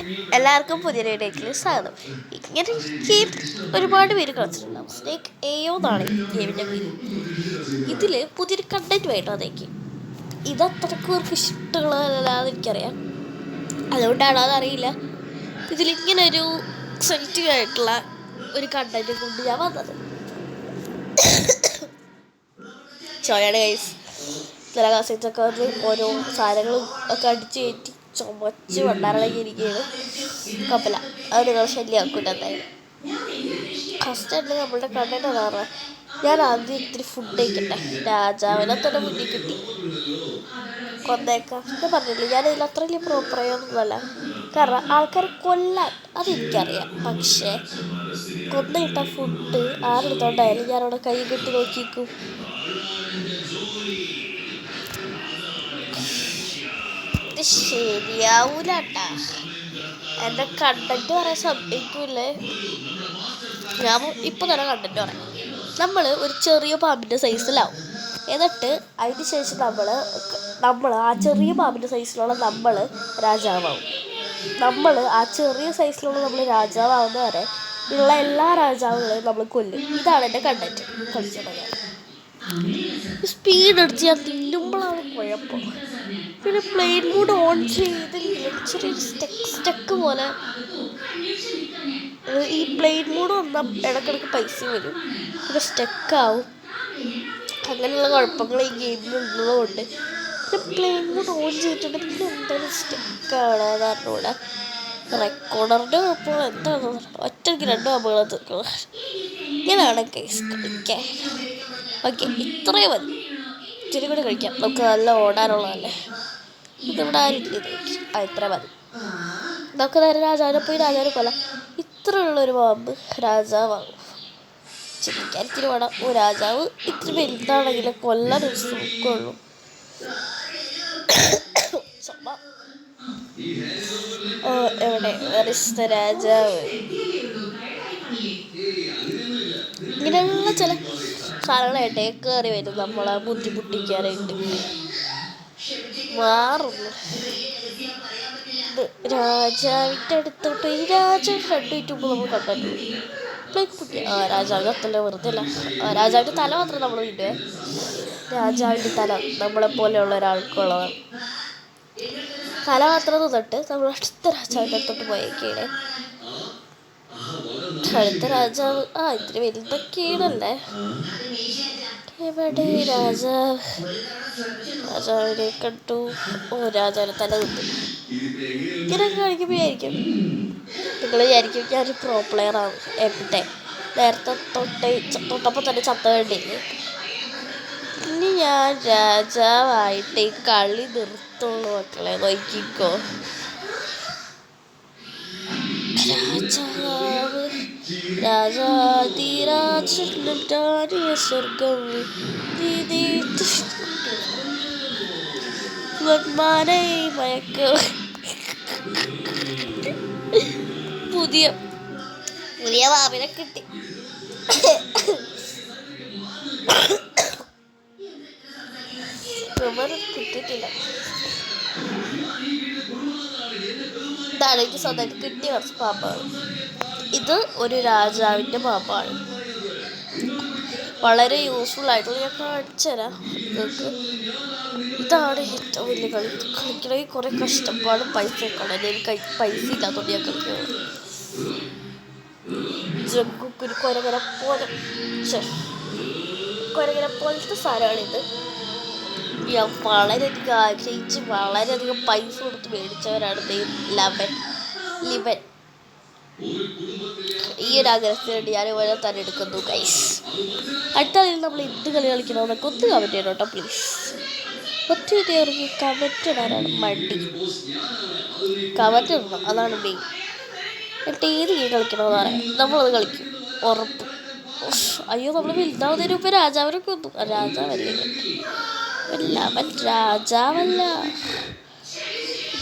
എല്ലാവർക്കും പുതിയ വീഡിയോയിലേക്ക് സ്വാഗതം. ഇങ്ങനെ ഗെയിം ഒരുപാട് പേര് കളിച്ചിട്ടുണ്ടാവും. സ്നേക്ക് എയോ എന്നാണ് ഈ ഗെയിമിൻ്റെ പേര്. ഇതിൽ പുതിയൊരു കണ്ടന്റ് വേണം. അതേക്ക് ഇത് അത്രക്കും അവർക്ക് ഇഷ്ടമുള്ളതല്ലാതെ എനിക്കറിയാം, അതുകൊണ്ടാണോ അതറിയില്ല. ഇതിലിങ്ങനെ ഒരു സെൻസിറ്റീവ് ആയിട്ടുള്ള ഒരു കണ്ടന്റ് കൊണ്ട് ഞാൻ വന്നത്. ചോയാണ് ഗൈസ്. ചില കസിൻസൊക്കെ വന്ന് ഓരോ സാധനങ്ങളും ഒക്കെ അടിച്ച് കയറ്റി ചുമച്ച് വണ്ടാറളകി ഇരിക്കുകയാണ്. കുഴപ്പമില്ല, അത് നിങ്ങൾ ശല്യമാക്കൂല. എന്തായാലും ഫസ്റ്റ് തന്നെ നമ്മളുടെ കണ്ടന്റ് എന്താ പറഞ്ഞാൽ, ഞാൻ ആദ്യം ഇത്തിരി ഫുഡ് കഴിക്കട്ടെ. രാജാവിനെ തന്നെ മുന്നിൽ കിട്ടി കൊന്നേക്കാം. ഞാൻ പറഞ്ഞില്ലേ, ഞാൻ ഇതിൽ അത്ര വലിയ പ്രോപ്പറയൊന്നുമല്ല. കാരണം ആൾക്കാരെ കൊല്ലാൻ അതെനിക്കറിയാം. പക്ഷേ കൊന്നിട്ട ഫുഡ് ആരെടുത്തോണ്ടായാലും ഞാനവിടെ കൈ കെട്ടി നോക്കിയിരിക്കും. ശരിയാവൂലട്ടാ, എൻ്റെ കണ്ടന്റ് പറയാൻ സമ്മതിക്കൂലേ. ഞാൻ ഇപ്പം തന്നെ കണ്ടന്റ് പറയാം. നമ്മൾ ഒരു ചെറിയ പാമ്പിൻ്റെ സൈസിലാവും. എന്നിട്ട് അതിന് ശേഷം നമ്മൾ ആ ചെറിയ പാമ്പിൻ്റെ സൈസിലുള്ള നമ്മൾ രാജാവാവും. നമ്മൾ ആ ചെറിയ സൈസിലുള്ള നമ്മൾ രാജാവാവുന്ന വരെ ഉള്ള എല്ലാ രാജാവുകളെയും നമ്മൾ കൊല്ലും. ഇതാണ് എൻ്റെ കണ്ടന്റ്. കളിച്ചിട്ടുള്ളത് സ്പീഡ് അടിച്ച് ഞാൻ തിന്നുമ്പോഴാണ് കുഴപ്പം. പിന്നെ പ്ലെയിൻ മൂഡ് ഓൺ ചെയ്തില്ല, ചെറിയൊരു സ്റ്റക്ക് പോലെ. ഈ പ്ലെയിൻ മൂഡ് വന്നാൽ ഇടയ്ക്കിടയ്ക്ക് പൈസ വരും, പിന്നെ സ്റ്റക്കാവും. അങ്ങനെയുള്ള കുഴപ്പങ്ങൾ ഈ ഗെയിമിലുള്ളതുകൊണ്ട് പിന്നെ പ്ലെയിൻ മൂഡ് ഓൺ ചെയ്തിട്ടുണ്ട്. പിന്നെ എന്തായാലും സ്റ്റക്കാണ് പറഞ്ഞുകൂടെ. റെക്കോർഡറിൻ്റെ കുഴപ്പങ്ങൾ എന്താണെന്ന് ഒറ്റയ്ക്ക് 2 അപകടം തീർക്കണം. ഇങ്ങനെയാണ് കേസ് കളിക്കാൻ. ഓക്കെ, ഇത്രയും മതി. ഇച്ചിരി കൂടി കഴിക്കാം, നമുക്ക് നല്ല ഓടാനുള്ളതല്ലേ. ഇതിവിടെ ആരില്ല, ഇത്ര മതി. നമുക്ക് നേരെ രാജാവിനെ പോയി രാജാവിനെ കൊല്ലാം. ഇത്രയുള്ളൊരു പാമ്പ് രാജാവാകും. ചിന്തിക്കാൻ ഇത്തിരി വേണം. രാജാവ് ഇത്തിരി വലുതാണെങ്കിലും കൊല്ലാൻ ഒരു സുഖമുള്ളൂ. എവിടെ രാജാവ്? ഇങ്ങനെയുള്ള ചില സാധനങ്ങളായിട്ടേ കയറി വരും നമ്മളെ ബുദ്ധിമുട്ടിക്കാനായിട്ട്. മാറുന്നു രാജാവിൻ്റെ അടുത്തോട്ട്. ഈ രാജാവിൻ്റെ 2 മിനിറ്റ് മുമ്പ് നമ്മൾ കണ്ടു. രാജാവിൻ്റെ അത്തല്ല, വെറുതെ അല്ല. രാജാവിൻ്റെ തല മാത്രം നമ്മൾ കിട്ടുക. രാജാവിൻ്റെ തല നമ്മളെപ്പോലെയുള്ള ഒരാൾക്കുള്ളതാണ്. തല മാത്രം തൊട്ട് നമ്മൾ അടുത്ത രാജാവിൻ്റെ അടുത്തോട്ട് പോയേക്കാണ്. അടുത്ത രാജാവ് ഇത്തിരി വലുതൊക്കെയാണല്ലേ. എവിടെ രാജാവ്? രാജാവിനെ കണ്ടു. രാജാവിനെ തല കിട്ടും. ഇങ്ങനെയൊക്കെ കാണിക്കുമ്പോഴായിരിക്കും നിങ്ങൾ വിചാരിക്കും ഞാനൊരു പ്രോ പ്ലെയറാണ്. എവിടെ നേരത്തെ തൊട്ടപ്പോൾ തന്നെ ചത്ത വേണ്ടിയില്ലേ. ഇനി ഞാൻ രാജാവായിട്ട് ഈ കളി നിർത്തുള്ളൂ മക്കളെ, നോക്കിക്കോ. രാജാവ് രാജാതിരാജ സ്വർഗം മയക്ക. പുതിയ പാമ്പിനെ കിട്ടി. കിട്ടിയിട്ടില്ല. ഇതാണ് എനിക്ക് സ്വന്തമായിട്ട് കിട്ടിയ കുറച്ച് പാമ്പാണ്. ഇത് ഒരു രാജാവിൻ്റെ പാമ്പാണ്. വളരെ യൂസ്ഫുൾ ആയിട്ടുള്ള, ഞാൻ കാണിച്ചു തരാം നിങ്ങൾക്ക്. ഇതാണ് ഏറ്റവും വലിയ കളി. കളിക്കണമെങ്കിൽ കുറേ കഷ്ടപ്പാടും പൈസ ഒക്കെ ഉണ്ട്. എനിക്ക് പൈസ ഇല്ലാത്തതുകൊണ്ട് ഞാൻ കളിക്കുന്നത്. ജഗ്ഗുക്കൊരു കൊരകര പോലത്തെ സാധനമാണിത്. ഞാൻ വളരെയധികം ആഗ്രഹിച്ച് വളരെയധികം പൈസ കൊടുത്ത് മേടിച്ചവരാണ് ലിവൻ. ഈ ഒരു ആഗ്രഹത്തിന് വേണ്ടി ഞാൻ ഓരോ തന്നെ എടുക്കുന്നു ഗൈസ്. അടുത്ത കളിയിൽ നമ്മൾ എന്ത് കളി കളിക്കണമെന്നൊക്കെ ഒന്ന് കമൻറ്റ് ചെയ്യണം കേട്ടോ പ്ലീസ്. ഒത്തിരി അവർക്ക് കമൻറ്റ് ഇടാനാണ് മടി. കമൻറ്റ് ഇടണം, അതാണ് മെയിൻ. എന്നിട്ട് ഏത് ഗെയിം കളിക്കണമെന്ന് പറയാം, നമ്മളത് കളിക്കും ഉറപ്പ്. അയ്യോ, നമ്മൾ വലുതാവുന്നതിന് മുമ്പ് രാജാവിനൊക്കെ ഒന്നും രാജാവല്ലേ അവൻ രാജാവല്ല.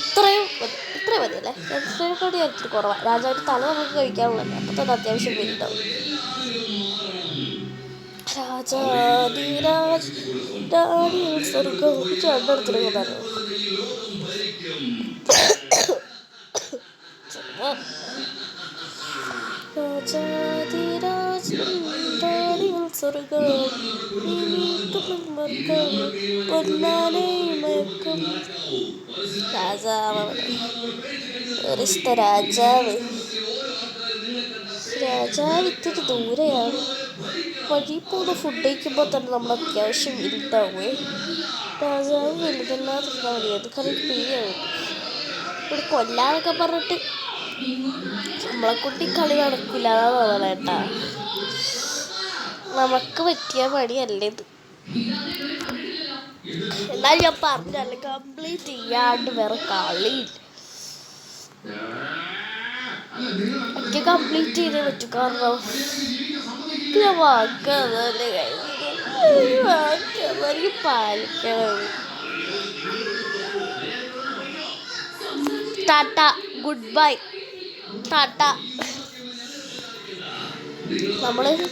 ഇത്രയും മതിയല്ലേ. എത്രയോട് ഇത്തിരി കുറവാണ്. രാജാവിൻ്റെ തല നമുക്ക് കഴിക്കാനുള്ളതല്ലേ, അപ്പോൾ തന്നെ അത്യാവശ്യം വലുതാവും. രാജാതിരാജ് സ്വർഗം ചേട്ടനെടുത്തിട്ട് കൊണ്ടായിരുന്നു. രാജാതിരാജൻ റാണികൾ സ്വർഗം പൊന്നാനെ മയക്കും രാജാവ് രാജാവ് ഇത്തിരി ദൂരെയാണ്. വഴി പോകുന്ന ഫുഡ് കഴിക്കുമ്പോൾ തന്നെ നമ്മൾ അത്യാവശ്യം വലുതാവുമേ. രാജാവ് വലുതല്ലാതിരുന്നാൽ മതിയായിരുന്നു, കാരണം പേടിയാണ്. ഇവിടെ കൊല്ലാന്നൊക്കെ പറഞ്ഞിട്ട് നമ്മളെ കുട്ടി കളി നടക്കില്ല, അതാണ് പറയട്ടാ. നമുക്ക് പറ്റിയ പണിയല്ലേ ഇത്. എന്നാൽ ഞാൻ പറഞ്ഞല്ല, കംപ്ലീറ്റ് ചെയ്യാണ്ട് വേറെ കളിയില്ല. എനിക്ക് കംപ്ലീറ്റ് ചെയ്തേ പറ്റൂ, കാരണം ഞാൻ വാക്കതല്ലേ എനിക്ക് പാലിക്കണം. Tata, good bye, Tata. നമ്മൾ ഇനി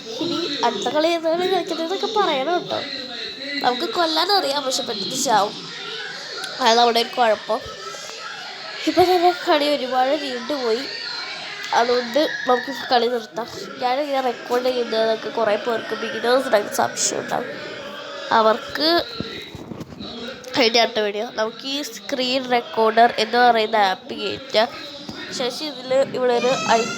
അടുത്ത കളി ഏതാണ് കളിക്കുന്നതെന്നൊക്കെ പറയണം കേട്ടോ. നമുക്ക് കൊല്ലാനറിയാം, പക്ഷെ പെട്ടെന്ന് ചാവും, അതാണ് അവിടെ ഒരു കുഴപ്പം. ഇപ്പം തന്നെ കളി ഒരുപാട് നീണ്ടുപോയി, അതുകൊണ്ട് നമുക്ക് കളി നിർത്താം. ഞാനിങ്ങനെ റെക്കോർഡ് ചെയ്യുന്നതൊക്കെ കുറേ പേർക്ക് ബിഗിനേഴ്സിനൊക്കെ സംശയം ഉണ്ടാകും. അവർക്ക് അതിൻ്റെ അടുത്ത വീഡിയോ നമുക്ക് ഈ സ്ക്രീൻ റെക്കോർഡർ എന്ന് പറയുന്ന ആപ്പ് കയറ്റുക. ശേഷം ഇവിടെ ഒരു